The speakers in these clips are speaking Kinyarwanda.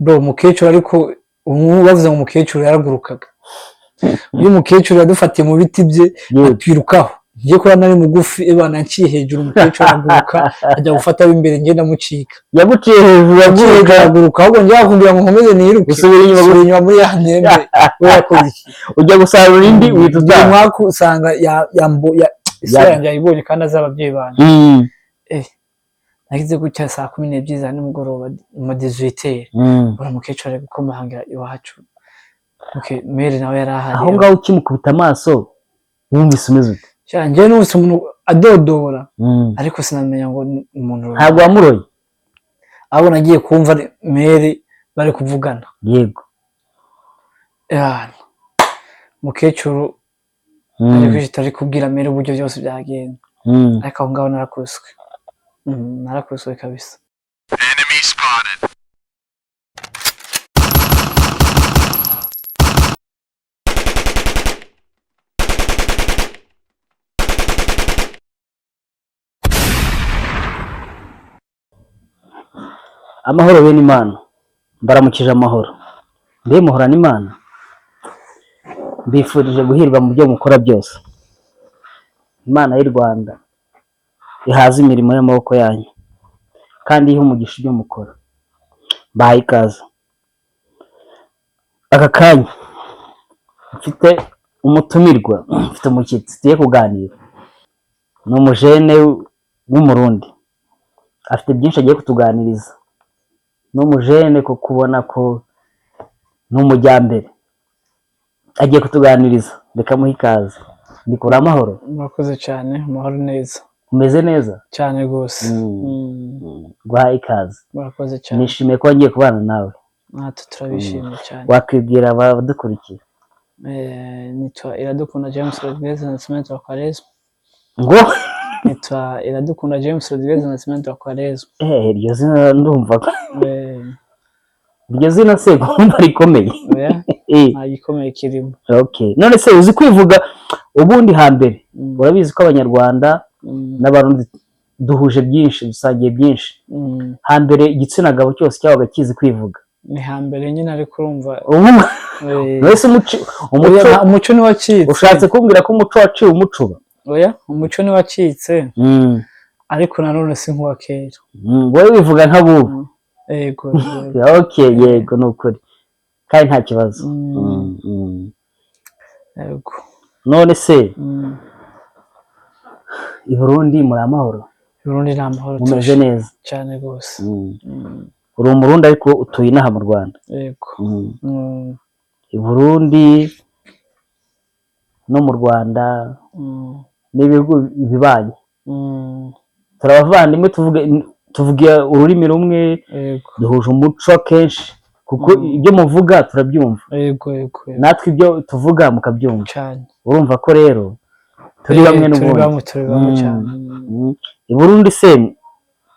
bro umukecuru ariko ubu bavuze ngo umukecuru yaragurukaga uyu mukecuru yadufatiye mu biti bye atwirukaho ngiye kuba nari mugufi ebana nciye hejuru umukecuru araguruka ajya gufata imbere ngenda mucika yaguciye hejuru yaguruka ahubwo njya kumbira ngo nkomeze niruke usubira inyuma muri ya myembe we yakoze iki ujya gusarura indi wituta umwaka usanga yanjye yayibonye kandi azi ababyeyi banjye nagize gutya saa 12 za nimugoroba mu 18 ura mukecuru ari gukomanga iwacu mere nawe yarahari aho ngaho ukimukubita amaso wumvise umeze ute cyanje n'umuntu umuntu adodora ariko sinamenya ngo umuntu ntabwo wamuroye abo nagiye kumva mere bari kuvugana yego mukecuru ari kwishita ari kubwira mere uburyo byose byagenda ariko aho ngaho narakuswe kabisa enemy spotted amahoro bene Imana mbaramukije amahoro mbe muhorana Imana mbifurije guhirwa mu byo mukora byose Imana y'u Rwanda ihaza imirimo y'amaboko yanyu kandi ihe umugisha ibyo mukora bahaye ikaze aka kanya mfite umutumirwa mfite umushyitsi tugiye kuganira ni umujene w'umurundi afite byinshi agiye kutuganiriza n'umujene ko kubona ko n'umujyambere agiye kutuganiriza reka muhe ikaze ndikora amahoro murakoze cyane amahoro neza umeze neza cyane gose guhaye ikaze murakoze cyane nishimiye ko ngiye kubana nawe natwe turabishimiye cyane wakwibwira abadukurikiye nitwa Iradukunda James Rodriguez Nascimento wa Quaresma ngo nitwa Iradukunda James Rodriguez Nascimento wa Quaresma iryo zina ndumva iryo zina se kumva rikomeye nta gikomeye kirimo okay none se uzi kwivuga ubundi hambere urabizi ko abanyarwanda n'abarundi duhuje byinshi dusangiye byinshi hambere igitsina gabo cyose cyabaga kizi kwivuga ni hambere nyine ariko urumva wese umuco ni wacitse ushatse kumbwira ko umuco waciye umucuba oya umuco ni wacitse ariko nanone si nkuwa kera wowe bivuga nk'abubu yego okay yego nukuri kandi nta kibazo yego none se i Burundi muri amahoro i Burundi ni amahoro umeze neza cyane gose uri umurundi ariko utuye inaha mu Rwanda yego i Burundi no mu Rwanda n'ibihugu bibanye turabavandimwe tuvuga ururimi rumwe duhuje umuco kenshi kuko ibyo muvuga turabyumva yego natwe ibyo tuvuga mukabyumva cyane urumva ko rero turi bamwe n'ubundi turi bamwe cyane i Burundi se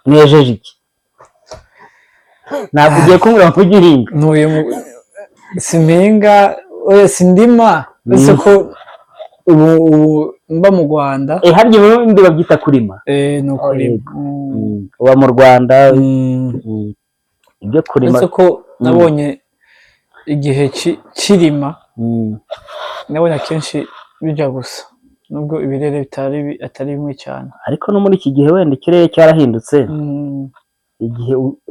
mwejeje iki ntabwo ugiye kumbwira ngo ugiringa ntuye simpinga sindima ese ko ubu mba mu Rwanda harya Burundi babyita kurima ni ukurima uba mu Rwanda ibyo kurima ese ko nabonye igihe kirima nabonye akenshi bijya gusa nubwo ibirere atari bimwe cyane ariko no muri iki gihe wenda ikirere cyarahindutse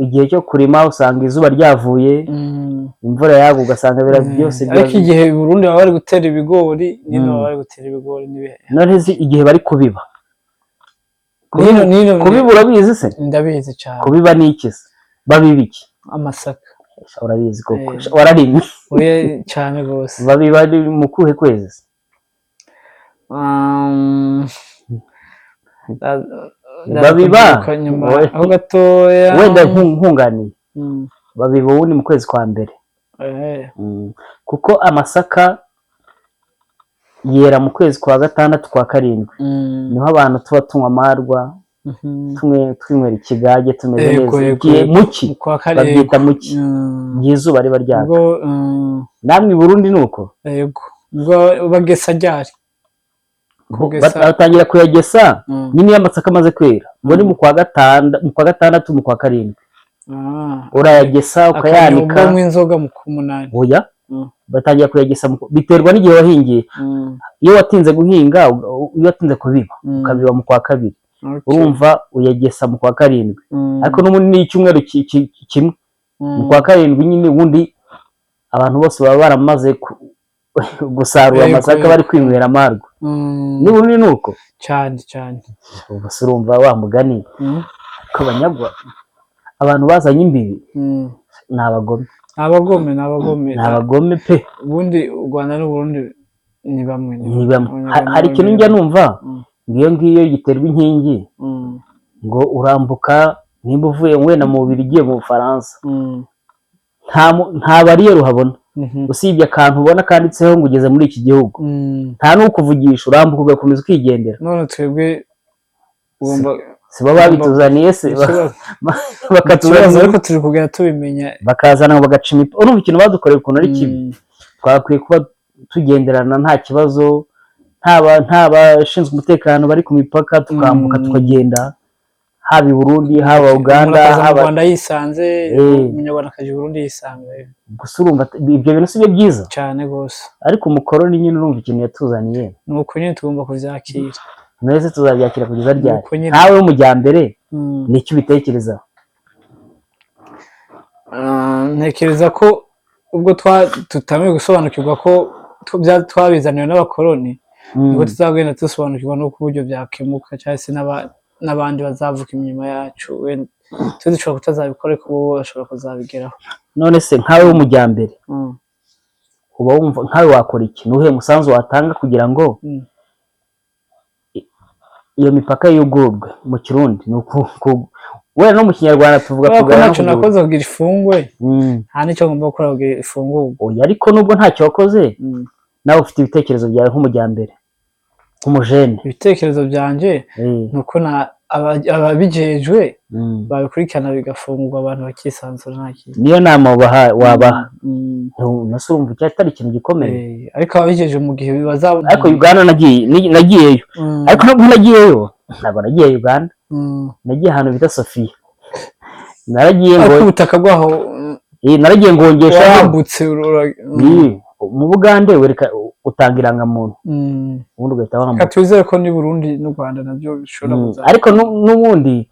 igihe cyo kurima usanga izuba ryavuye imvura yagwa ugasanga byose ariko igihe Burundi baba bari gutera ibigori nino baba bari gutera ibigori none igihe bari kubiba nino kubiba urabizi se ndabizi cyane kubiba ni iki se babiba iki amasaka urabizi koko wararimye oye cyane gose babiba mu kuhe kwezi babiba aho gatoya wenda nkunganiye babiba ubundi mu kwezi kwa mbere kuko amasaka yera mu kwezi kwa gatandatu kwa karindwi niho abantu tuba tunywa amarwa twinywera ikigage tumeze neza igihe muki babyita muki igihe izuba riba ryaka namwe i Burundi ni uko yego ubwo bagesa ryari batangira kuyagesa nyine iyo amasaka amaze kwera ubwo ni mu kwa gatandatu mu kwa karindwi urayagesa ukayanika akanyobwa inzoga mu kumunani oya batangira kuyagesa biterwa n'igihe wahingiye iyo watinze guhinga iyo watinze kubiba ukabiba mu kwa kabiri urumva uyagesa mu kwa karindwi ariko n'ubundi ni icyumweru kimwe mu kwa karindwi nyine ubundi abantu bose baba baramaze gusarura amasaka bari kwinywera amarwa n'ubundi ni uko cyane ubu se urumva wa mugani ko abanyagwa abantu bazanye imbibi ni abagome pe ubundi u Rwanda n'Uburundi ni bamwe hari ikintu njya numva ngiyo giterwa inkingi ngo urambuka nimba uvuye wenda mu Bubiligi ugiye mu Bufaransa nta bariyeri uhabona usibye akantu ubona kanditseho ngo ugeze muri iki gihugu nta n'ukuvugisha urambuka ugakomeza ukigendera none twebwe ugomba sibo babituzaniye se bakatuzaniye ariko turi kugera tubimenya bakazana ngo bagaca imipaka urumva ikintu badukoreye ukuntu ari kibi twakwiye kuba tugenderana nta kibazo nta bashinzwe umutekano bari ku mipaka tukambuka tukagenda haba i Burundi haba Uganda haba Rwanda yisanze umunyarwanda akaje Burundi yisanze gusa urumva ibyo bintu si byo byiza cyane gose ariko umukoroni nyine urumva ikintu yatuzaniye nuko nyine tugomba kuvyakira mwese tuzabyakira kugeza ryari ntawe w'umujyambere nicyo ubitekerezaho ntekereza ko ubwo tutamenye gusobanukirwa ko twabizaniwe n'abakoroni nibwo tuzagenda dusobanukirwa n'uko uburyo byakemuka cyangwa se n'abandi bazavuka inyuma yacu twe dushobora kutazabikora ariko bo bashobora kuzabigeraho none se nkawe w'umujyambere uba wumva nkawe wakora iki nuhe musanzu watanga kugira ngo iyo mipaka yugururwe mu Kirundi wera no mu Kinyarwanda tuvuga ko ntacyo nakoze kugira ifungwe nta nicyo ngomba gukora kugira ifungurwe oya ariko nubwo ntacyo wakoze nawe ufite ibitekerezo byawe nk'umujyambere nk'umujene ibitekerezo byanje nuko ababijejwe babikurikirana bigafungurwa abantu bakisanzura nta kintu niyo nama wabaha nase urumva cyatari ikintu gikomeye ariko ababijeje mu gihe bazabona ariko Uganda nagiyeyo ariko nubwo ntabwo nagiye Uganda nagiye ahantu bita Sofia naragiye ngo ubutaka bwaho naragiye ngongesha wambutse mu Bugande wereka utanga irangamuntu ubundi ugahita wambuka twizere ko ni Burundi n'u Rwanda nabyo bishobora kuza ariko n'ubundi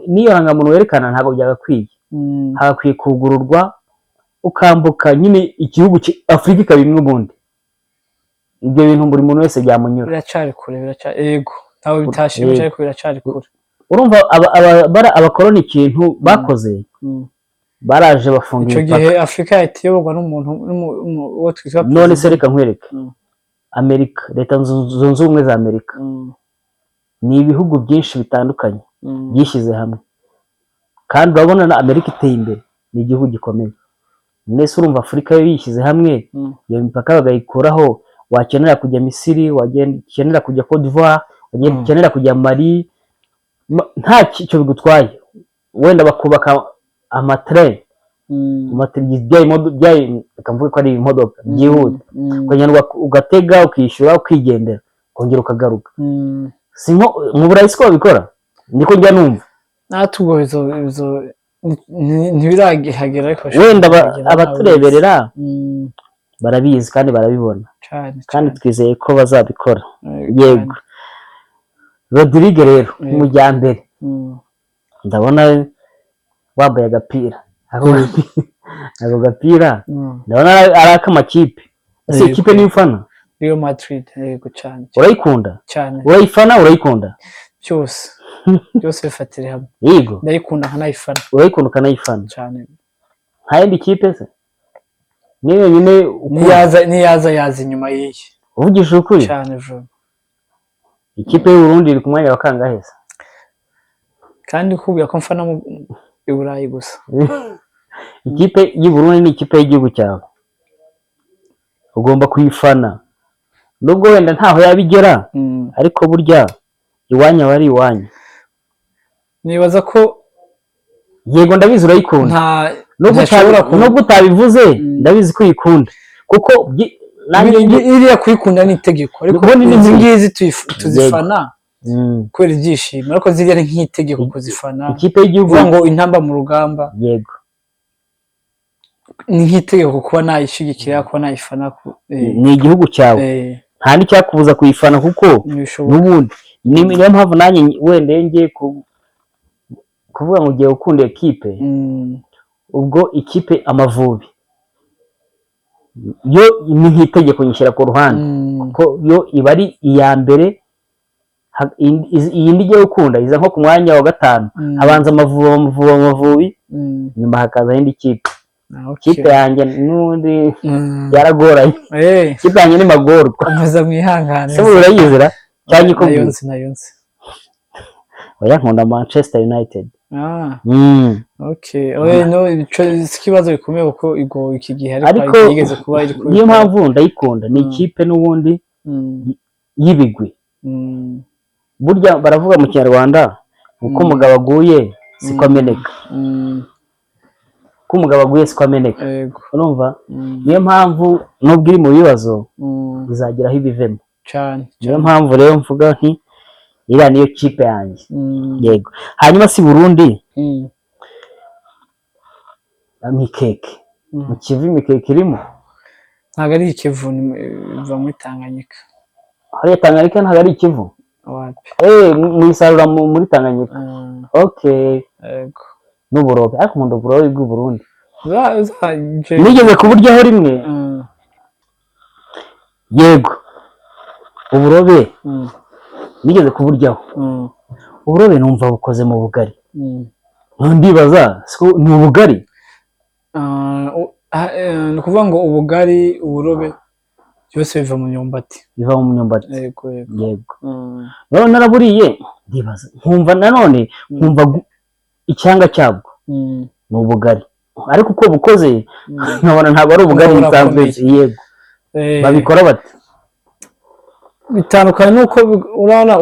niyo rangamuntu werekana ntabwo byagakwiye hagakwiye kugururwa ukambuka nyine igihugu Afurika ikaba imwe ubundi ibyo bintu buri muntu wese byamunyura biracari kure yego ntawe bitashimije ariko biracari kure urumva abakoroni ikintu bakoze baraje bafunga icyo gihe Afurika yatiyoborwa n'umuntu wo twitwa none se reka nkwereke Amerika leta zunze ubumwe za Amerika ni ibihugu byinshi bitandukanye byishyize hamwe kandi urabona na Amerika iteye imbere ni igihugu gikomeye nese urumva Afurika yo yishyize hamwe iyo mipaka bagayikuraho wakenera kujya Misiri wakenera kujya Cote d'Ivoire wakenera kujya Mali nta cyo bigutwaye wenda bakubaka amatrain akamvuga ko ari imodoka byihuta ukagenda ugatega ukishyura ukigendera ukongera ukagaruka mu Burayi siko babikora niko njya numva natubwo ntibiragihagera ariko wenda abatureberera barabizi kandi barabibona kandi twizeye ko bazabikora yego Rodrigue rero umujyambere ndabona wambaye agapira ako gapira ndabona ari ak'amakipe ese ikipe niyo ufana Real Madrid yego cyane urayikunda cyane urayifana urayikunda byose bifatire hamwe yego ndayikunda nkanayifana urayikunda ukanayifana cyane nta yindi kipe se niyo nyine niyaza inyuma y'iyi uvugishije ukuri cyane vuba ikipe y'u Burundi iri ku mwanya wa kangahe se kandi kubwira ko mfana mu Burayi gusa ikipe y'u Burundi ni ikipe y'igihugu cyawe ugomba kuyifana nubwo wenda ntaho yabigera ariko burya iwanya wari iwanyu nibaza ko yego ndabizi urayikunda nubwo utabivuze ndabizi ko uyikunda kuko iriya kuyikunda ni itegeko ariko izi ngizi tuzifana kubera ibyishimo ariko ziriya ari nk'itegeko kuzifana ikipe y'igihugu ngo intamba mu rugamba yego ni nk'itegeko kuba nayishyigikira kuba nayifana ni igihugu cyawe nta n'icyakubuza kuyifana kuko n'ubundi niyo mpamvu nanjye wenda ngiye kuvuga ngo ugiye gukunda ekipe ubwo ikipe Amavubi yo ni nk'itegeko nyishyira ku ruhande kuko yo iba ari iya mbere iyi ndigiye gukunda iza nko ku mwanya wa 5 habanza Amavubi nyuma hakaza indi kipe kipe yanjye n'undi yaragoranye kipe yanjye ni magorwa amaza mwihangane se urayizira cyane ko nayonse oya nkunda Manchester United okay no ikibazo bikomeye uko igo iki gihe ariko yigeze kuba iri niyo mpamvu ndayikunda ni ikipe n'ubundi y'ibigwi burya baravuga mu Kinyarwanda uko umugabo aguye siko ameneka ko umugabo aguye siko ameneka urumva niyo mpamvu nubwo iri mu bibazo izageraho ibivemo cyane niyo mpamvu rero mvuga nti iriya niyo kipe yanjye yego hanyuma si Burundi mikeke mu Kivu imikeke irimo ntabwo ari Ikivu iva muri Tanganyika hariya Tanganyika ntabwo ari Ikivu mu isarura muri Tanganyika okay yego n'uburobe ariko mu burobe bw'u Burundi nigeze kuburyaho rimwe yego uburobe nigeze kuburyaho uburobe numva bukoze mu bugari ndibaza ni ubugari ni ukuvuga ngo ubugari uburobe byose biva mu myumbati yego none naraburiye ndibaza nkumva nanone nkumva icyanga cyabwo ni ubugari ariko uko bukoze nkabona ntabwo ari ubugari busanzwe yego babikora bate bitandukanye nuko urabona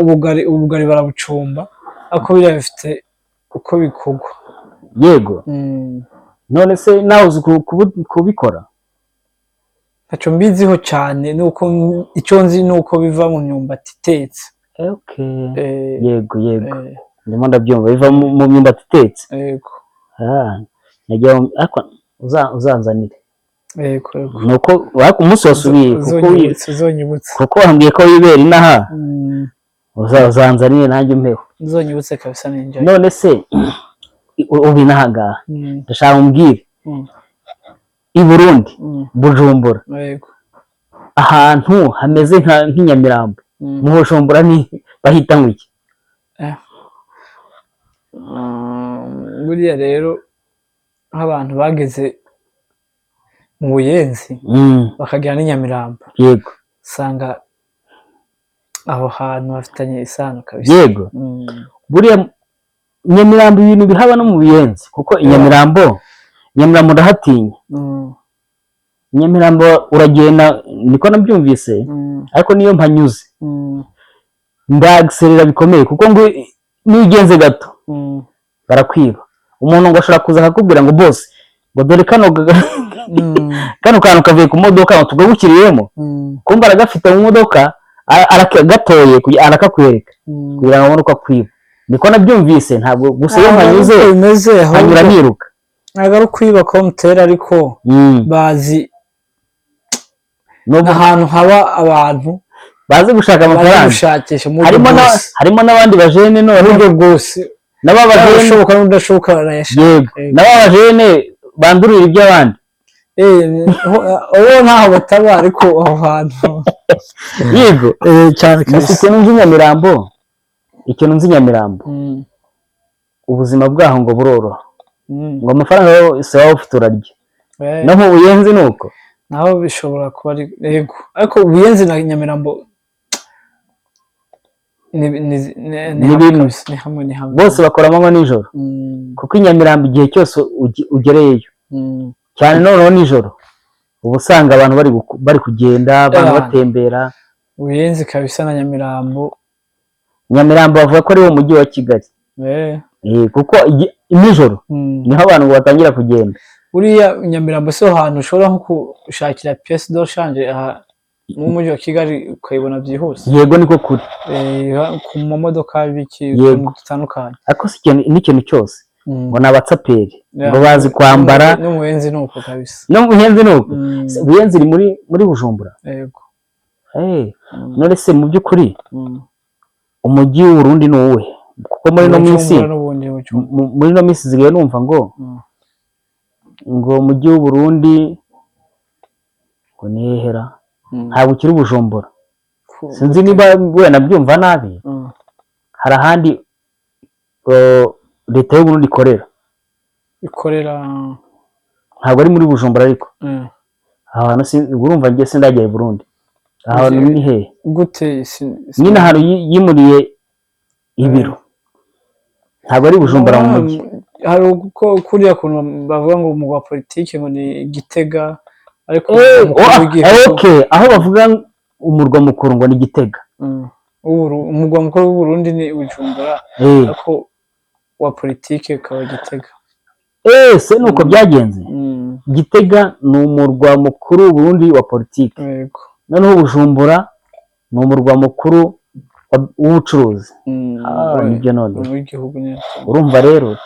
ubugari barabucumba ariko biriya bifite uko bikorwa yego none se nawe uzi kubikora ntacyo mbiziho cyane nuko icyo nzi nuko biva mu myumbati itetse yego ndimo ndabyumva biva mu myumbati itetse yego uzanzanire nuko umunsi wasubiye kuko wambwiye ko wibera inaha uzanzanire nanjye umpeho uzonyibutse kabisa ninjye none se ubu inahangaha ndashaka umbwire i Burundi Bujumbura ahantu hameze nk'inyamirambo mu Bujumbura ni bahita nk'iki buriya rero nk'abantu bageze mu Buyenzi bakagera n'inyamirambo yego usanga aho hantu bafitanye isano kabisa yego buriya Nyamirambo ibintu bihaba no mu Buyenzi kuko Nyamirambo ndahatinya Nyamirambo uragenda niko nabyumvise ariko niyo mpanyuze ndagserera bikomeye kuko ngo niyo ugenze gato barakwiba umuntu ngo ashobora kuza akakubwira ngo boss ngo dore kano kantu kavuye ku modoka ngo tugabukiriyemo kumva aragafite mu modoka arakagatoye arakakwereka kugira ngo abone uko akwiba niko nabyumvise ntabwo gusa iyo mpanyuze hanyura niruka ntabwo ari ukwiba komutera ariko bazi ahantu haba abantu bazi gushaka amafaranga harimo n'abandi bajene none uburyo bwose n'ababashoboka n'udashoboka barayashaka n'ababajene bandurira iby'abandi uwo ntaho bataba ariko aho hantu yego cyane kabisa ikintu nzi Nyamirambo ubuzima bwaho ngo buroroha ngo amafaranga yose waba ufite urarya no mu Buyenzi nuko naho bishobora kuba ari yego ariko Buyenzi na Nyamirambo ni hamwe bose bakora amanywa nijoro kuko Nyamirambo igihe cyose ugereyeyo cyane noneho nijoro uba usanga abantu bari kugenda abantu batembera Buyenzi kabisa na Nyamirambo bavuga ko ari wo mujyi wa Kigali kuko nijoro niho abantu batangira kugenda uriya Nyamirambo so hantu ushobora nko gushakira pièce de change mu mujyi wa Kigali ukayibona byihuse. Yego niko kuri. Ku mamodoka biki bitandukanye. Ariko si n'ikintu cyose ngo n'abatsaperi ngo bazi kwambara no muhenzi nuko kabisa. No muhenzi nuko. Buyenzi iri muri Bujumbura. Yego. None se mu by'ukuri umujyi w'Uburundi ni uwuhe? Kuko muri no minsi zigiye numva ngo umujyi w'Uburundi ngo ni hehera ntabwo ukiri Bujumbura. Sinzi niba wenda byumva nabi. Hari ahandi leta y'Uburundi ikorera ntabwo ari muri Bujumbura ariko ahantu urumva ngiye sindagera i Burundi. Ahantu ni he gute? Nyine ahantu yimuriye ibiro ntabwo ari Bujumbura mu mujyi. Hari uko kuriya kuntu bavuga ngo mu wa politiki ngo ni Gitega ariko aho bavuga umurwa mukuru ngo ni Gitega. Umurwa mukuru w'Uburundi ni Bujumbura ariko wa politiki ukaba Gitega. Se nuko byagenze. Gitega ni umurwa mukuru w'Uburundi wa politiki. Yego. Noneho Bujumbura ni umurwa mukuru w'ubucuruzi. Nibyo none urumva rero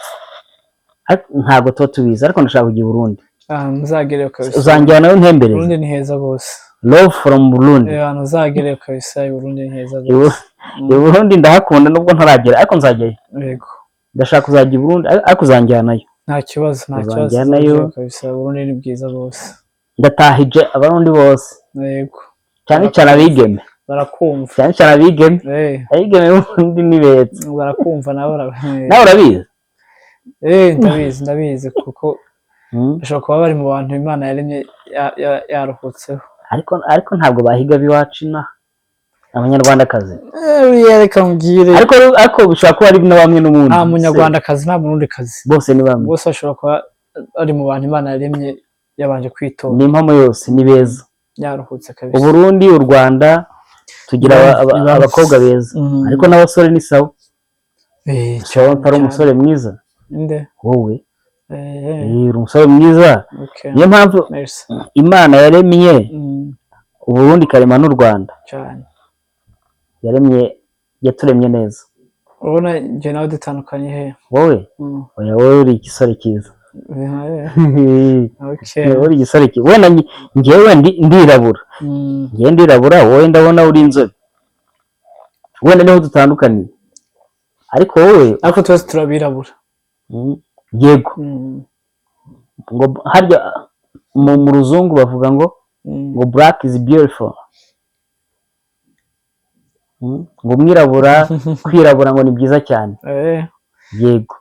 ntabwo tuba tubizi ariko ndashaka kujya i Burundi. Muzagereyo kabisa. Uzanjyana nayo ntembereze. Burundi ni heza bose. Love from Burundi. Muzagereyo kabisa, i Burundi ni heza bose. I Burundi ndahakunda nubwo ntaragera ariko nzajyayo. Yego. Ndashaka kuzajya i Burundi ariko uzanjyanayo. Nta kibazo uzanjyanayo kabisa. Burundi ni bwiza bose. Ndatahije abarundi bose. Yego. Cyane cyane abigeme barakumva. Cyane cyane abigeme Burundi ni beza barakumva nawe urabizi. Ndabizi kuko bashobora kuba bari mu bantu Imana yaremye yaruhutseho. Ariko ntabwo bahiga biwacu na abanyarwandakazi. Reka mbwire. Ariko bishobora kuba ari na bamwe n'umuntu. Nta munyarwandakazi nta Burundikazi. Bose ni bamwe. Bose bashobora kuba ari mu bantu Imana yaremye yabanje kwitora. Ni impamo yose ni beza. Yaruhutse kabisa. Uburundi, u Rwanda tugira abakobwa beza ariko n'abasore ni sawa. Cyo atari umusore mwiza. Inde wowe uri umusore mwiza. Niyo mpamvu Imana yaremye Uburundi karema n'u Rwanda cyane. yaturemye neza. Urabona njye nawe dutandukanye he? Wowe wowe uri igisore cyiza. Uri igisore cyiza. Wenda njyewe ndirabura. Njyewe ndirabura, wowe ndabona uri inzobe. Wenda niho dutandukaniye ariko wowe twese turabirabura. Yego. Ngo harya mu ruzungu bavuga ngo black is beautiful. Ngo mwirabura kwirabura ngo ni byiza cyane. Yego.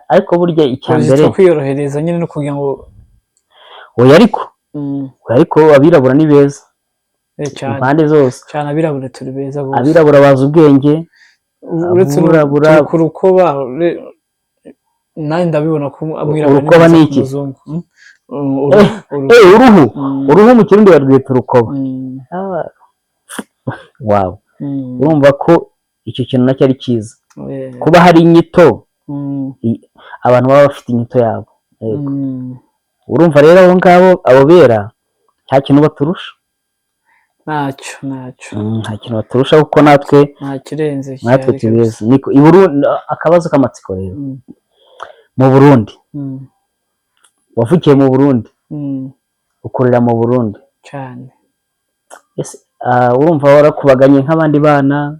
Ariko burya icyambere kwiyorohereza nyine no kugira ngo oya ariko abirabura ni beza. Impande zose. Cyane abirabura turi beza gose. Abirabura bazi ubwenge. Uretse urabura ku rukoba nani ndabibona ko amwirabura urukoba ni iki? Uruhu mu Kirundi barwita urukoba. Wow. Urumva ko icyo kintu nacyo ari cyiza. Kuba hari inyito abantu baba bafite inyito yabo. Urumva rero abo ngabo abo bera nta kintu baturusha. Ntacyo. Nta kintu baturusha kuko natwe nta kirenze. Natwe tubeza. Niko i Burundi akabazo k'amatsiko rero. Mu Burundi wavukiye mu Burundi ukorera mu Burundi cyane. Urumva warakubaganye nk'abandi bana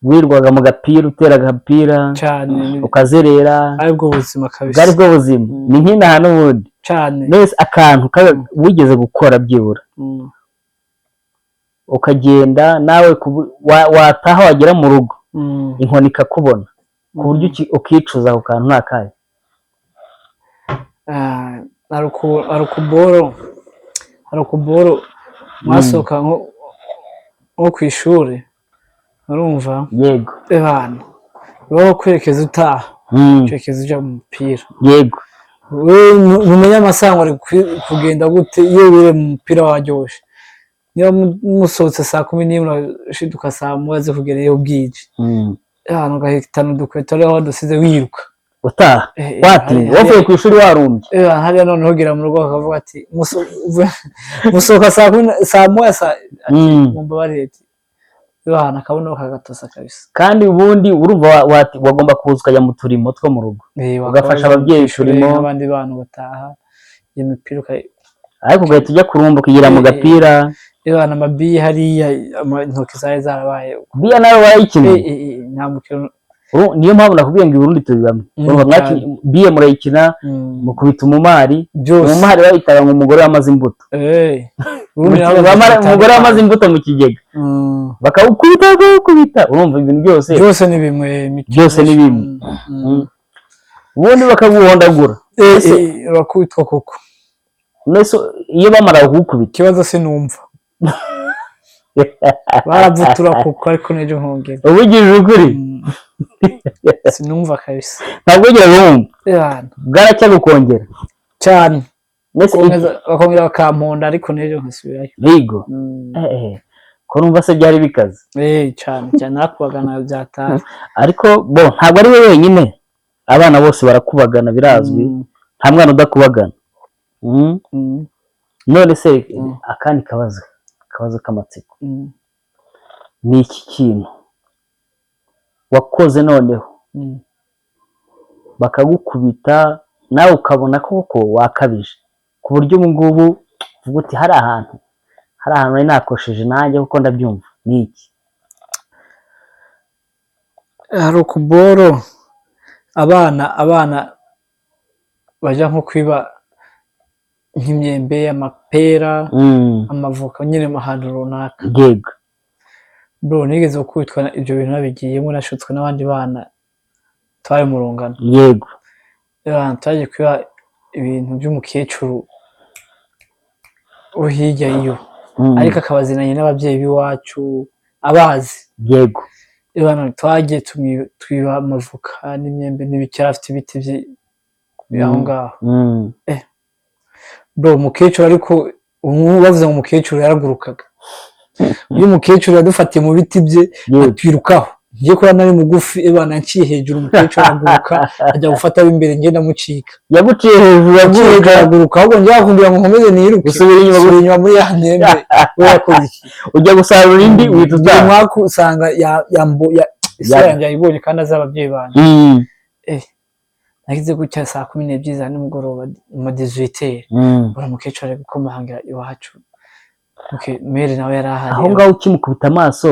wirwaga mu gapira utera agapira cyane ukazerera aribwo buzima kabisa. Bwari bwo buzima ni nk'inaha n'ubundi cyane. nese akantu wigeze gukora byibura ukagenda nawe wataha wagera mu rugo inkoni ikakubona ku buryo ukicuza ako kantu ntakaye. Harukuboro mwasohoka nko ku ishuri urumva. Yego. Ebana baba kwerekeza utaha kwerekeza ujya mu mupira. Yego. Numenya amasango ari kugenda gute iyo bire mu mupira waryoshye. Niyo musohotse saa 11 urashiduka saa 1 kugera iyo bwije. Ahantu gahitana udukweto ariho dusize wiruka. utaha watinze wavuye ku ishuri warumbye hariya noneho ugera mu rugo bakavuga ati musohoka saa moya mumbabarire ahantu akabuno kagatosa kabisa. Kandi ubundi urumva wagomba kuza ukajya mu turimo two mu rugo ugafasha ababyeyi turimo n'abandi bantu bataha iyo mipira ariko ugahita ujya kurumba ukigira mu gapira amabiye hariya intoki zari zarabaye biya nawe warayikina nta mukino. Niyo mpamvu nakubwiye ngo Burundi turi bamwe biye murayikina mukubita umumari bayitaga ngo umugore wamaze imbuto umugore wamaze imbuto mu kigega bakawukubita urumva ibintu byose ni bimwe ubundi bakaguhondagura bakubitwa koko iyo bamara kugukubita ikibazo sinumva baravutura koko ariko n'ejo nkongera ubugirije ukuri sinumva kabisa ntabwo ugira wumva bwaracya gukongera cyane bakongera bakamponda ariko n'ejo nkasubirayo bigo ko numva se byari bikaze cyane nakubagana byataye ariko ntabwo ari we wenyine abana bose barakubagana birazwi nta mwana udakubagana none se akandi kabazo k'amatsiko ni iki kintu wakoze noneho bakagukubita nawe ukabona koko wakabije ku buryo ubu ngubu uvuga uti hari ahantu nari nakosheje nanjye kuko ndabyumva ni iki? hari ukuboro abana bajya nko kwiba nk'imyembe amapera amavoka nyine ahantu runaka yego nigeze gukubitwa ibyo bintu nabigiyemo nashutswe n'abandi bana twari mu rungano yego twagiye kwiba ibintu by'umukecuru wo hirya iyo ariko akabazinanye n'ababyeyi b'iwacu abazi yego twagiye twiba amavoka n'imyembe n'ibikera afite ibiti aho ngaho umukecuru ariko bavuze ngo umukecuru yaragurukaga iyo umukecuru yadufatiye mu biti bye atwirukaho ngiye kuba nari mugufi nanciye hejuru umukecuru araguruka ajya gufata ab'imbere ngenda mucika yaguciye hejuru araguruka ahubwo njya kugira ngo nkomeze niruke usubira inyuma muri ya myembe we yakoze iki ujya gusarura indi uhita utaha umwaka usanga isura yanjye yayibonye kandi azi ababyeyi banjye nagize gutya saa 12 za nimugoroba mu 18 ura mukecuru ari gukomahangira iwacu mere nawe yarahari aho ngaho ukimukubita amaso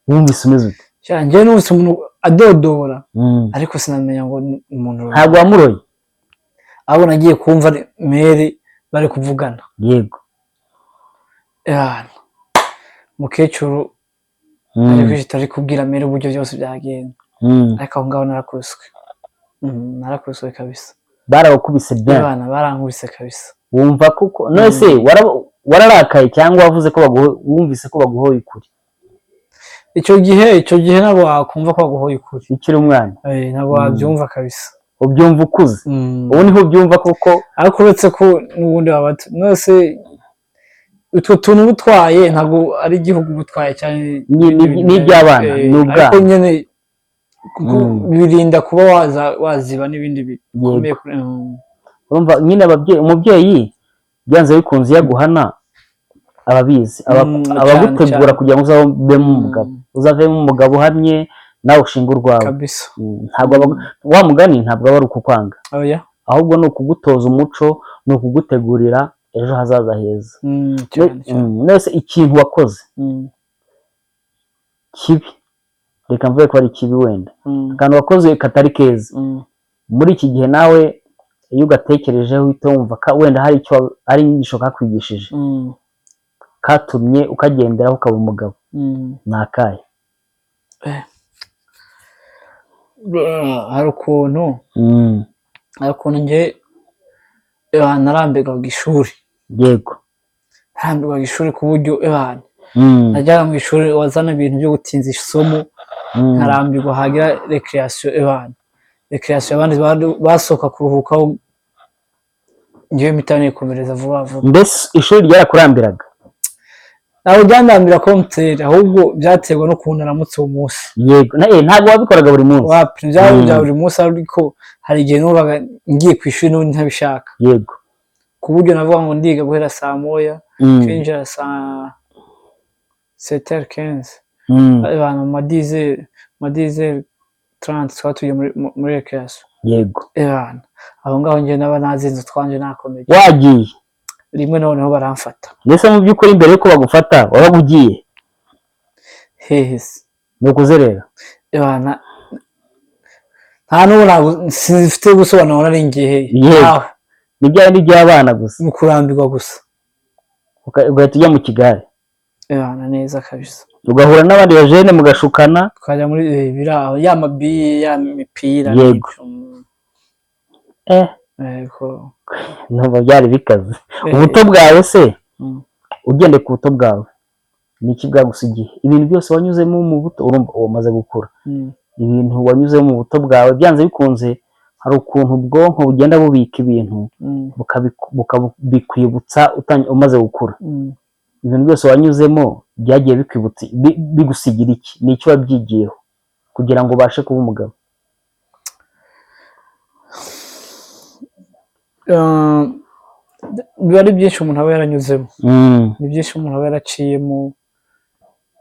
wumvise umeze ute cyane n'ubuse umuntu adodora ariko sinamenya ngo umuntu ntabwo wamuroye abo nagiye kumva mere bari kuvugana yego mukecuru ariko ari kubwira mere uburyo byose byagenda ariko aho ngaho narakubiswe kabisa barawukubise abana barankubise kabisa wumva kuko none se wararakaye cyangwa wavuze ko wumvise ko baguhoye ukuri icyo gihe ntabwo wakumva ko baguhoye ukuri ukiri umwana ntabwo wabyumva kabisa ubyumva ukuze ubu niho ubyumva koko ariko uretse ko n'ubundi mwese utwo tuntu butwaye ntabwo ari igihugu butwaye cyane n'iby'abana ni ubwana ariko nyine birinda kuba waziba n'ibindi bikomeye urumva nyine umubyeyi byanze bikunze iyo aguhana ababizi abagutegura kugira ngo uzavemo umugabo uhamye nawe ushinga urwawe ntabwo wa mugani ntabwo aba ari ukukwanga ahubwo ni ukugutoza umuco ni ukugutegurira ejo hazaza heza nese ikintu wakoze kibi reka mvuge ko ari kibi wenda akantu wakoze katari keza muri iki gihe nawe iyo ugatekerejeho uhita wumva wenda hari icyo ari inyigisho kakwigishije katumye ukagenderaho ukaba umugabo ni akahe hari ukuntu njye narambirwaga ishuri yego narambirwaga ishuri ku buryo najyaga mu ishuri wazana ibintu byo gutinza isomo nkarambirwa hagira recreation abandi basohoka kuruhukaho ngewe mpita nikomereza vuba vuba mbese ishuri ryarakurambiraga ntabwo byandambira konteri ahubwo byaterwa no kuntu aramutse uwo munsi. Yego ntabwo wabikoraga buri munsi. Wapi byari bya buri munsi ariko hari igihe numvaga ngiye ku ishuri n'ubundi ntabishaka. Yego. Ku buryo navuga ngo ndiga guhera saa moya kwinjira saa 7h15 abantu madizeri 30 twatuye muri recreation. Yego. Aho ngaho njye naba nazinze twanje nakomeje. Wagiye rimwe noneho baramfata. Mbese mu by'ukuri mbere yuko bagufata wabaga ugiye hehe no kuzerera nta n'ubu sinzifite gusobanura nari ngiye ni by'abana gusa mu kurambirwa gusa ugahita ujya mu kigare neza kabisa ugahura n'abandi bajene mugashukana tukajya muri biraho ya mabiye ya mipira. Yego. Ntabwo byari bikaze. Ubuto bwawe se ugende ku buto bwawe ni iki bwagusigiye? Ibintu byose wanyuzemo mu buto urumva umaze gukura. Ibintu wanyuzemo mu buto bwawe byanze bikunze hari ukuntu ubwonko bugenda bubika ibintu bukabikwibutsa umaze gukura. Ibintu byose wanyuzemo byagiye bikwibutsa bigusigira iki? Ni icyo wabyigiyeho kugira ngo ubashe kuba umugabo? Biba ari byinshi umuntu aba yaranyuzemo. Ni byinshi umuntu aba yaraciyemo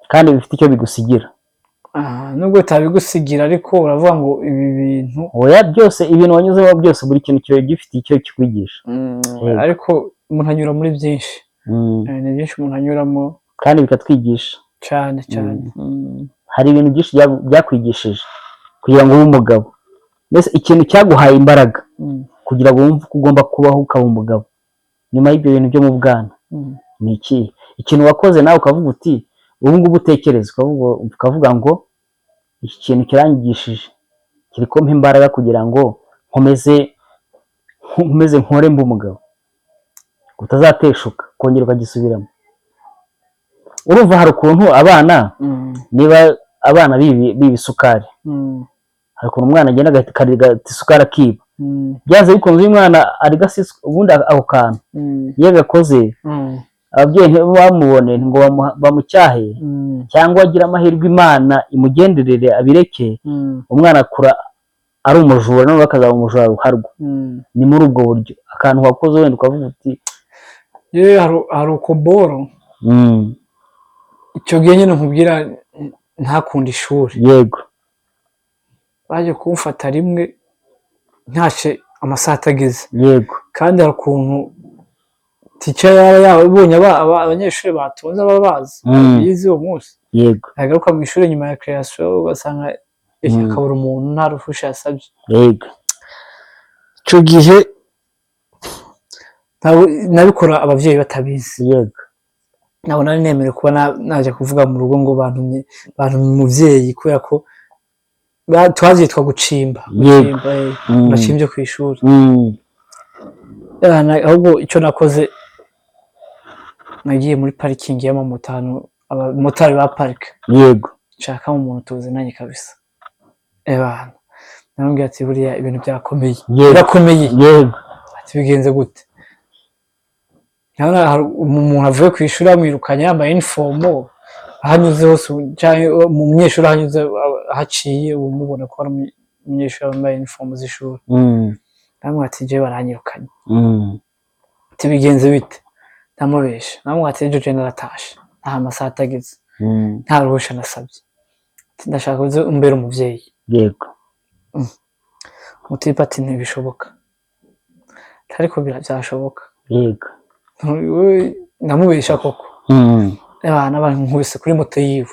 kandi bifite icyo bigusigira. Nubwo utabigusigira ariko uravuga ngo ibi bintu oya byose ibintu wanyuzemo byose buri kintu kiba gifite icyo kikwigisha. Ariko umuntu anyura muri byinshi. Ni byinshi umuntu anyuramo kandi bikatwigisha cyane. Hari ibintu byinshi byakwigishije kugira ngo ube umugabo. Mbese ikintu cyaguhaye imbaraga kugira ngo wumve ko ugomba kubaho ukaba umugabo nyuma y'ibyo bintu byo mu bwana ni iki? Ikintu wakoze nawe ukavuga uti ubu ngubu utekereza ukavuga ngo iki kintu kirangishije kiri kumpa imbaraga kugira ngo nkomeze nkore mbe umugabo, utazateshuka kongera ukagisubiramo. Urumva hari ukuntu abana niba abana b'ibisukari hari ukuntu umwana agenda agahita isukari akiba. Byaze bikunze uyu mwana ari gasiswe ubundi ako kantu iyo gakoze ababyeyi ntibamubone ngo bamucyahe cyangwa agira amahirwe Imana imugenderere abireke, umwana akura ari umujura none bakazaba umujura ruharwa. Ni muri ubwo buryo akantu wakoze wenda ukavuga uti hari ukoboro icyo gihe nyine nkubwira ntakunda ishuri. Yego. Baje kumfata rimwe ntashe amasaha atageze. Yego. Kandi hari ukuntu tica yabonye abanyeshuri batonze ababazi bize uwo munsi. Yego. Agaruka mu ishuri nyuma ya creation ugasanga akabura umuntu nta rufusha yasabye. Yego. Icyo gihe nabikora ababyeyi batabizi. Yego. Nabo nari nemere kuba naje kuvuga mu rugo ngo bantumye umubyeyi kubera ko twazitwa gucimba. Bacimbye ku ishuri. Ahubwo icyo nakoze nagiye muri parikingi y'amamotari, abamotari ba parike. Yego. Nshakamo umuntu tuzinanye kabisa. Namubwira ati buriya ibintu byakomeye. Birakomeye. Yego. Ati bigenze gute? Umuntu avuye ku ishuri amwirukanye yambaye uniform ahanyuze hose mu munyeshuri ahanyuze haciye umubona ko ari umunyeshuri wambaye uniform z'ishuri. Namwe ati je baranyirukanye. Ati bigenze bite? Ndamubesha. Namwe ati ejo je naratashe nta masaha atageze nta ruhusha nasabye. Ati ndashaka uze umbere umuvyeyi. Yego. Mutipa ati ntibishoboka. Ariko byashoboka. Yego. Ndamubesha koko. Abana bankubise kuri moto yiwe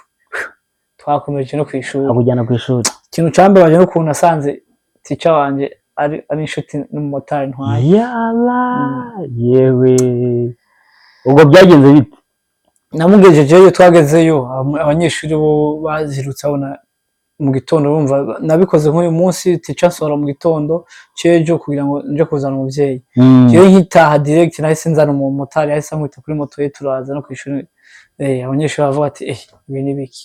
twakomeje no kwishuri. Akujyana ku ishuri. Ikintu cambabaje no kuntu nasanze tica wanje ari inshuti n'umumotari ntwaye. Yala yewe ubwo byagenze bite? Namugejejeyo twagezeyo abanyeshuri bo bazirutse abona mu gitondo bumva nabikoze nk'uyu munsi tica nsora mu gitondo cyejo kugira ngo nje kuzana umuvyeyi. Jewe nkitaha direct nahise nzana umumotari yahise amwita kuri moto ye turaza no kwishuri. Abanyeshuri bavuga ati ibi ni biki?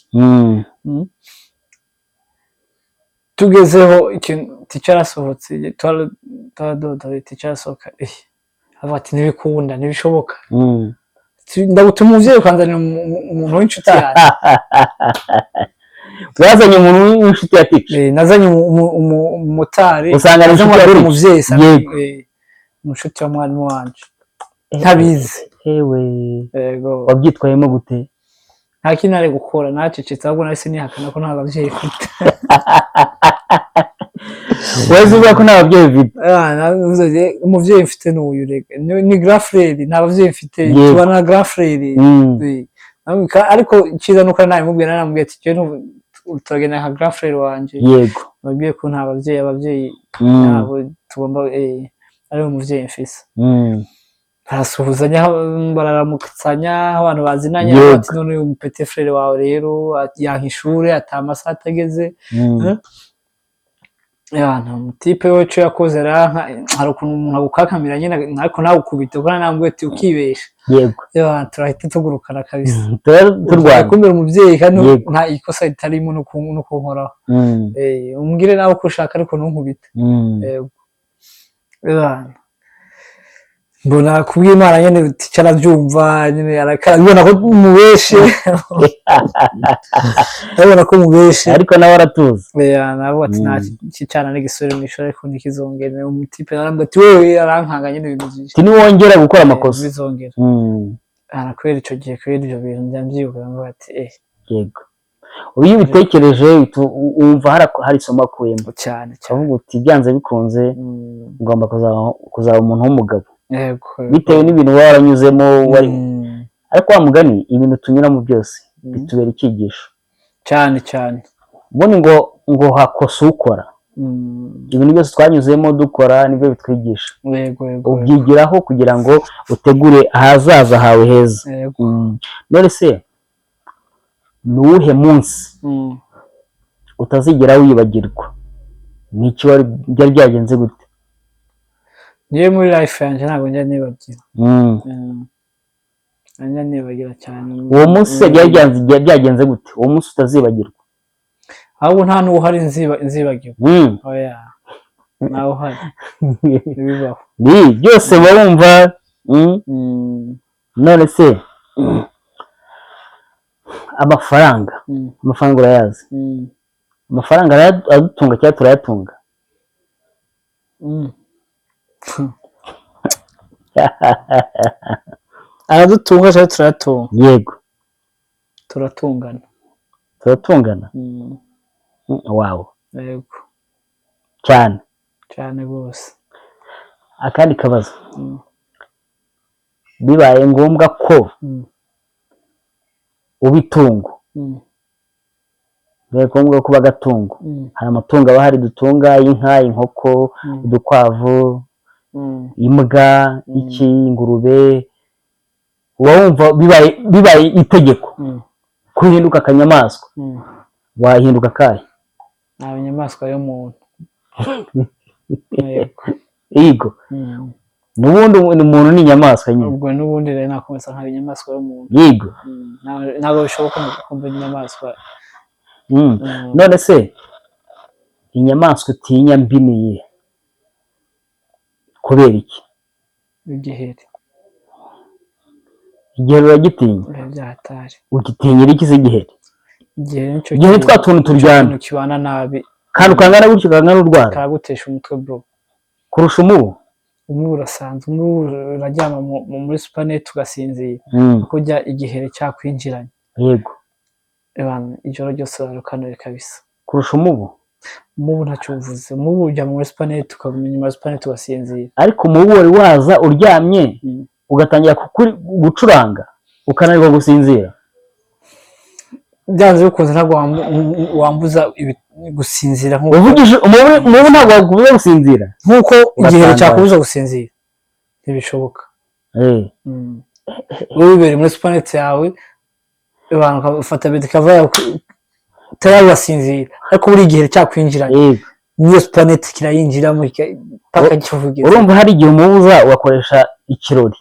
Tugezeho ikintu tica arasohotse twaradoda tica arasohoka avuga ati ntibikunda ntibishoboka. ndagutuma umuvyeyi ukanzanira umuntu w'inshuti yanjye. wazanye umuntu w'inshuti ya Tiki. Nazanye umumotari usanga nazanye ari umuvyeyi yego umushuti wa mwarimu wanje ntabizi. Yego wabyitwayemo gute? Nta kintu ari gukora nacecetse ahubwo nahise nihakana ko nta bavyeyi mfite. wese uvuga ko nta babyeyi ufite? Umuvyeyi mfite n'uyu rega ni grand frère, nta bavyeyi mfite tubana na grand frère. Ariko icyiza nuko namubwira namubwiye ati cyo turagenda nka grand frère wanje. Yego babwiye ko nta abavyeyi nabo tugomba ari umuvyeyi mfise. barasuhuzanya bararamutsanya abantu bazinanye ati none uyu petit frère wawe rero yanka ishure atamasaha atageze. Yana type wewe yakoze ranka hari ukuntu umuntu agukakamira nyine ariko nawe ukubita kuko nambwe ati ukibesha. Yego turahita tugurukana kabisa turwana kumira umuvyeyi kandi nta ikosa ritarimo no kunkoraho. Umbwire nawe uko ushaka ariko ntunkubite. Yego mbona kubw'Imana nyene ticara byumva nyene arakabona ko mubeshe. Abona ko mubeshe ariko nawe aratuza. Nabo ati nta kicana n'igisore mwishore ko nikizongera umutipe narambwe ati wewe arankanga nyene ibintu byinshi niwongera gukora amakosa bizongera. Kwera ico gihe kwera ivyo bintu ndamvyuka ngo ati yego uyu bitekereje umva hari isomo akuyemo cyane avuga uti byanze bikunze ngomba kuzaba umuntu w'umugabo. Yego bitewe n'ibintu waranyuzemo ariko wa mugani ibintu tunyuramo byose bitubera icyigisho cyane ubone ngo hakosa ukora ibintu byose twanyuzemo dukora nibyo bitwigisha. Yego ubyigiraho kugira ngo utegure ahazaza hawe heza. None se nuwuhe munsi utazigera wibagirwa? Niki byari byagenze gute? Niye muri life yanjye ntabwo njya nibagira. Njya nibagira cyane. Uwo munsi byagenze gute? Uwo munsi utazibagirwa? Ahubwo nta n'uhari nzibagirwa. Oya naho hari bibaho byose barumva. None se amafaranga urayazi? Amafaranga aradutunga cyangwa turayatunga? aradutunga cyangwa turayatunga? Yego turatungana. Wow yego cyane rwose. akandi kabazo bibaye ngombwa ko ubitungo bibaye ngombwa ko bagatungo hari amatungo aba hari dutunga inka inkoko udukwavu imbwa ingurube wumva bibaye itegeko kuhinduka akanyamaswa wahinduka kahe? Nta nyamaswa yo muntu. Yego nubundi umuntu ni inyamaswa nyine. Ubwo nubundi rero nakomeza nka inyamaswa yo muntu. Yego ntabwo bishoboka kumva inyamaswa. None se inyamaswa utinya mbi niye kubera iki? Igiheri. Igiheri uragitinya? Byatari. Ugitinyira iki se igiheri? Igiheri twa tuntu turyana kibana nabi kandi ukangana gutyo ukangana urwara karagutesha umutwe bro kurusha umubu. Umubu urasanzwe, umubu uraryama muri supanete ugasinzira kujya igiheri cyakwinjiranye. Yego ijoro ryose urarukanura kabisa kurusha umubu. Umubu ntacyo uvuze, umubu ujya muri supanete ukaguma inyuma ya supanete ugasinzira. Ariko umubu wari waza uryamye ugatangira gucuranga ukananirwa gusinzira. Byanze bikunze ntabwo wambuza gusinzira nk'uko uvugije umubu ntabwo wakubuza gusinzira nk'uko igiheri cyakubuza gusinzira ntibishoboka. wowe wibereye muri supanete yawe ufata medikava yawe utarabasinzira ariko buri gihe cyakwinjiranye niyo supanete kirayinjiramo paka kivugiza. Urumva hari igihe umubuza ugakoresha ikirori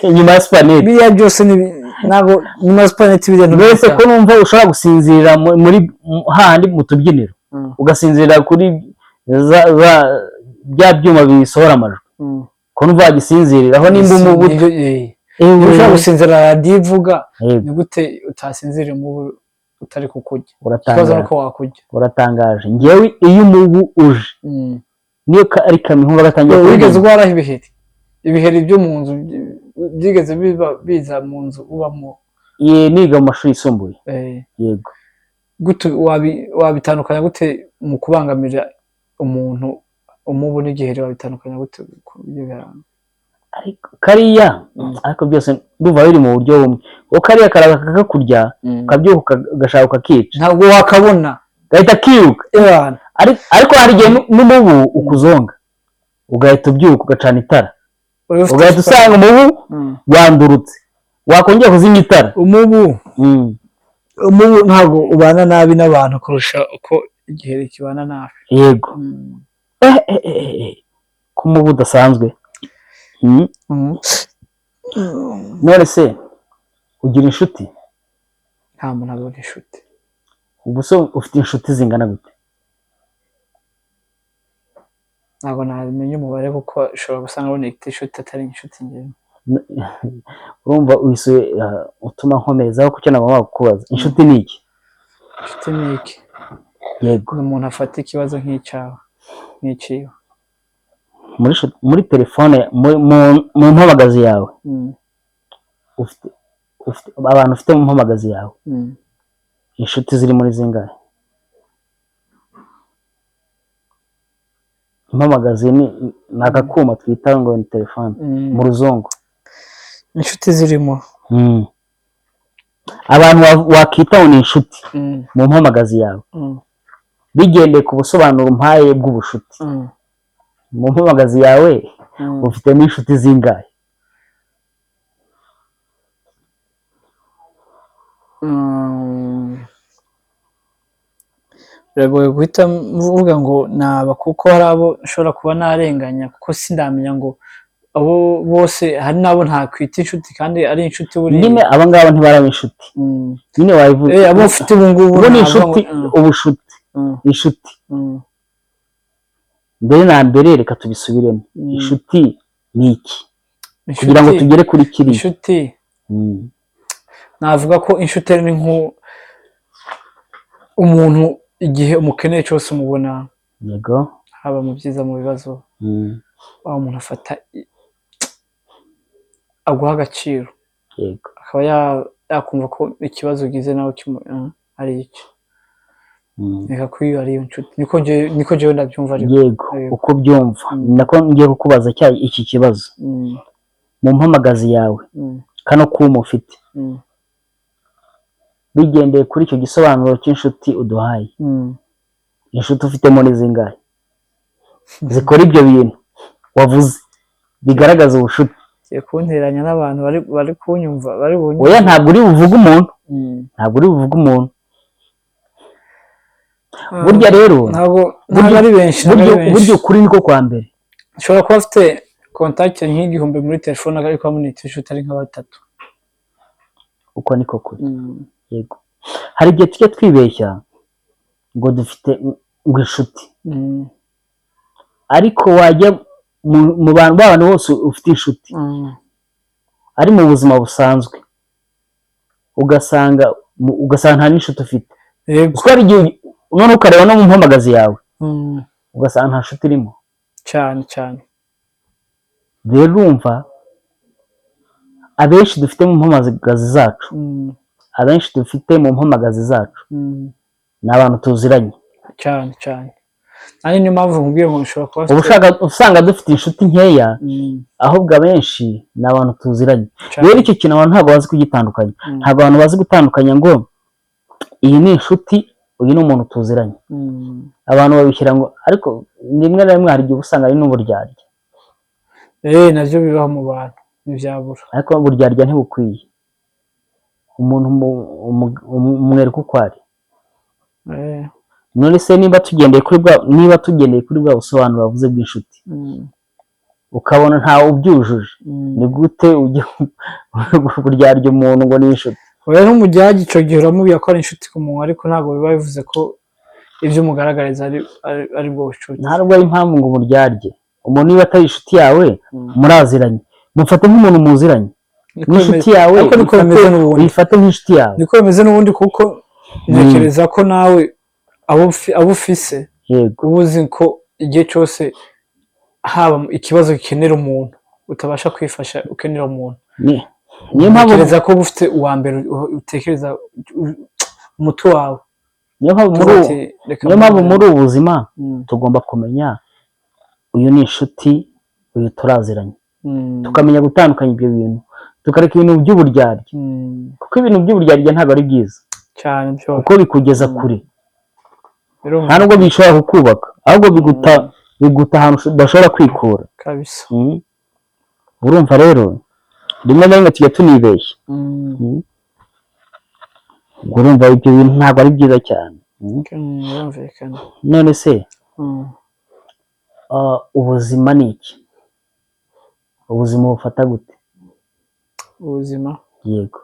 nyuma ya supanete. Biriya byose ntabwo nyuma ya supanete biriya mbese ko numva ushobora gusinzira muri hahandi mu tubyiniro ugasinzira kuri bya byuma bisohora amajwi ko numva wagisinziriraho nimba umubu iyo ushaka gusinzira radiyo ivuga ni gute utasinzira umubu utari kukurya ikibazo nuko wakurya uratangaje ngewe iyo umubu uje niyo ari kamihunga batangiye wigeze urwaraho ibiheri byo mu nzu byigeze biza mu nzu ubamo niga mu mashuri yisumbuye yego gute wabitandukanya gute mu kubangamira umuntu umubu n'igiheri wabitandukanya gute ibyo biranga kariya ariko byose ndumva biri mu buryo bumwe uko kariya karaza kakakurya ukabyuka ugashaka ukakica ntabwo wakabona gahita kiruka ariko hari igihe n'umubu ukuzonga ugahita ubyuka ugacana itara ugahita usanga umubu wandurutse wakongera kuzimya itara umubu ntabwo ubana nabi n'abantu kurusha uko igiheri kibana nabi yego ko umubu udasanzwe none se ugira inshuti nta muntu abona inshuti ubu se ufite inshuti zingana gute ntabwo namenye umubare kuko ushobora gusanga aboneka inshuti atari inshuti ngewe urumva wisuye utuma nkomezaho kuko nabwo kukubaza inshuti ni iki inshuti ni iki yego ni umuntu afata ikibazo nk'icyawe nk'iciwe muri telefone mu mpamagazi yawe ufite abantu ufite mu mpamagazi yawe inshuti ziri muri zingahe impamagazi ni agakuma twita ngo ni telefone mu ruzungu inshuti zirimo abantu wakitaho ni inshuti mu mpamagazi yawe bigendeye ku busobanuro mpaye bw'ubushuti mu mpamagazi yawe ufitemo inshuti zingahe biragoye guhita mvuga ngo naba kuko hari abo nshobora kuba narenganya kuko sindamenya ngo abo bose hari n'abo ntakwita inshuti kandi ari inshuti buriya nyine aba ngaba ntibaraba inshuti nyine wabivuga abo ufite ubu ngubu ubu ni inshuti ubushuti inshuti mbere na mbere reka tubisubiremo inshuti ni iki kugira ngo tugere kuri kiriya inshuti navuga ko inshuti ari umuntu igihe umukeneye cyose umubona yego haba mu byiza mu bibazo aho umuntu afata aguha agaciro yego akaba yakumva ko ikibazo ugize nawe ari iki reka ko iyo ariyo nshuti niko njyewe ndabyumva yego uko byumva nako ngiye kukubaza iki kibazo mu mpamagazi yawe kano kuma ufite bigendeye kuri icyo gisobanuro cy'inshuti uduhaye inshuti ufitemo ni zingahe zikora ibyo bintu wavuze bigaragaza ubushuti kunteranya n'abantu bari kunyumva bari bunyumva oya ntabwo uri buvuge umuntu ntabwo uri buvuge umuntu burya rero ntabwo ari benshi burya ukuri niko kwa mbere ushobora kuba afite kontakiti nk'igihumbi muri telefone ariko amunita inshuti ari nka batatu uko niko kuri yego hari igihe tujya twibeshya ngo dufite ngo inshuti ariko wajya mu bantu bose ufite inshuti ari mu buzima busanzwe ugasanga nta n'inshuti ufite kuko hari igihe noneho ukareba no mu mpamagazi yawe ugasanga nta nshuti irimo cyane cyane rero urumva abenshi dufite mu mpamagazi zacu abenshi dufite mu mpamagazi zacu ni abantu tuziranye cyane cyane ari niyo mpamvu nkubwiye ngo ushobora kuba usanga dufite inshuti nkeya ahubwo abenshi ni abantu tuziranye rero icyo kintu abantu ntabwo bazi kugitandukanya ntabwo abantu bazi gutandukanya ngo iyi ni inshuti uyu ni umuntu tuziranye abantu babishyira ngo ariko rimwe na rimwe hari igihe usanga ari n'uburyarya nabyo bibaho mu bantu ntibyabura ariko uburyarya ntibukwiye umuntu umwereka uko ari none se niba tugendeye kuri bwa busobanuro bavuze bw'inshuti ukabona ntawe ubyujuje ni gute ujya kuryarya umuntu ngo ni inshuti rero nk'umujyage icyo gihe uramubwira ko ari inshuti ku muntu ariko ntabwo biba bivuze ko ibyo umugaragariza ari bwo bucuti ntabwo ari impamvu ngo umuryarye umuntu niba atari inshuti yawe muraziranye mufate nk'umuntu muziranye n'inshuti yawe ariko niko bimeze n'ubundi uyifate nk'inshuti yawe niko bimeze n'ubundi kuko ntekereza ko nawe abo ufise uba uzi ko igihe cyose haba ikibazo gikenera umuntu utabasha kwifasha ukenera umuntu niyo mpamvu ntekereza ko ufite uwa mbere utekereza umutwe wawe niyo mpamvu muri ubu buzima tugomba kumenya uyu ni inshuti uyu turaziranye tukamenya gutandukanya ibyo bintu tukareka ibintu by'uburyarya kuko ibintu by'uburyarya ntabwo ari byiza cyane kuko bikugeza kure nta nubwo bishobora kukubaka ahubwo biguta ahantu udashobora kwikura kabisa urumva rero rimwe na rimwe tujya tunibeshya urumva ibyo bintu ntabwo ari byiza cyane none se ubuzima ni iki ubuzima bufata gute ubuzima yego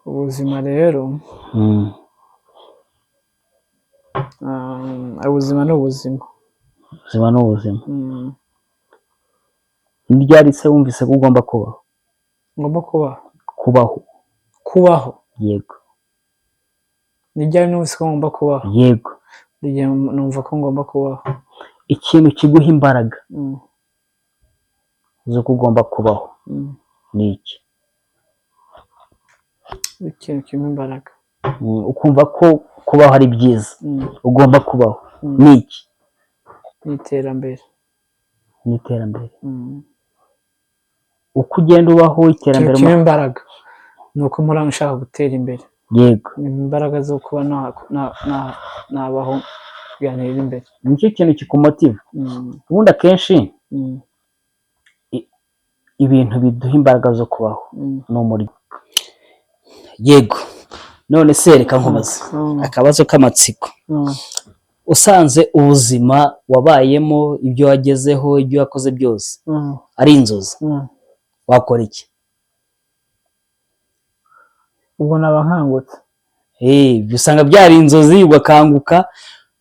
ubuzima rero ubuzima ni ubuzima ubuzima ni ubuzima ni ryari se wumvise ko ugomba kubaho kubaho yego ni ryari numvise ko ngomba kubaho yego numva ko ngomba kubaho ikintu kiguha imbaraga z'uko ugomba kubaho ni iki ikintu kimwe imbaraga ukumva ko kubaho ari byiza ugomba kubaho ni iki ni iterambere uko ugenda ubaho iterambere kimwe imbaraga ni uko mpora nshaka gutera imbere yego imbaraga zo kuba nabaho kuganira imbere nicyo kintu kikumotiva ubundi akenshi ibintu biduha imbaraga zo kubaho ni umurimo yego none se reka nkubaze akabazo k'amatsiko usanze ubuzima wabayemo ibyo wagezeho ibyo wakoze byose ari inzozi wakora iki ubwo naba nkangutse usanga byari inzozi ugakanguka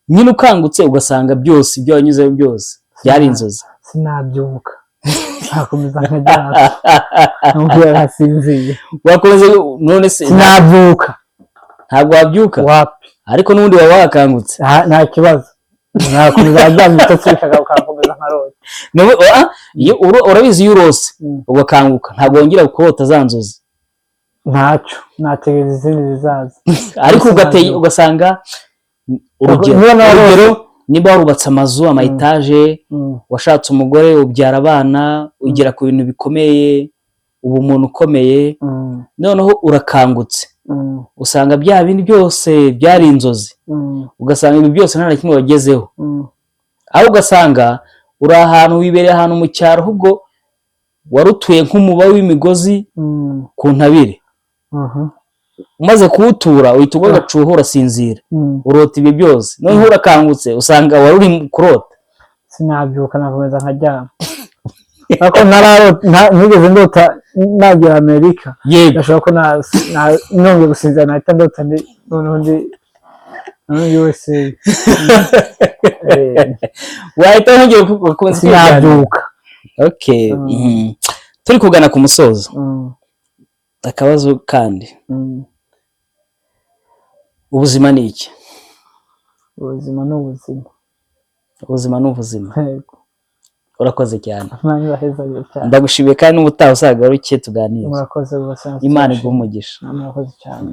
nyine ukangutse ugasanga byose ibyo wanyuzeho byose byari inzozi sinabyuka ntakomeza nkajyana nubwo yarasinziye wakomeza none se sinabyuka ntabwo wabyuka wapi ariko n'ubundi waba wakangutse nta kibazo nakomeza ajyana ibitotsi ukakomeza nkarota urabizi iyo urose ugakanguka ntabwo wongera kurota za nzozi ntacyo nategereza izindi zizaza ariko ugasanga urugero niba warubatse amazu ama etaje washatse umugore ubyara abana ugera ku bintu bikomeye ubu umuntu ukomeye noneho urakangutse usanga bya bindi byose byari inzozi ugasanga ibi byose nta na kimwe wagezeho aho ugasanga uri ahantu wibereye ahantu mu cyaro ahubwo warutuye nk'umuba w'imigozi ku ntabire umaze kuwutura uhita ugwa agacuho urasinzira urota ibyo byose noneho urakangutse usanga wari uri kurota sinabyuka nakomeza nkajyana ariko nigeze ndota nagira Amerika ndashobora ko nongeye gusinzira nahita ndota noneho ndi USA wahita wongera gukomeza sinabyuka turi kugana ku musozo akabazo kandi ubuzima ni iki ubuzima ni ubuzima ubuzima ni ubuzima urakoze cyane ndagushimiye kandi n'ubutaha uzagaruke tuganire murakoze Imana iguhe umugisha murakoze cyane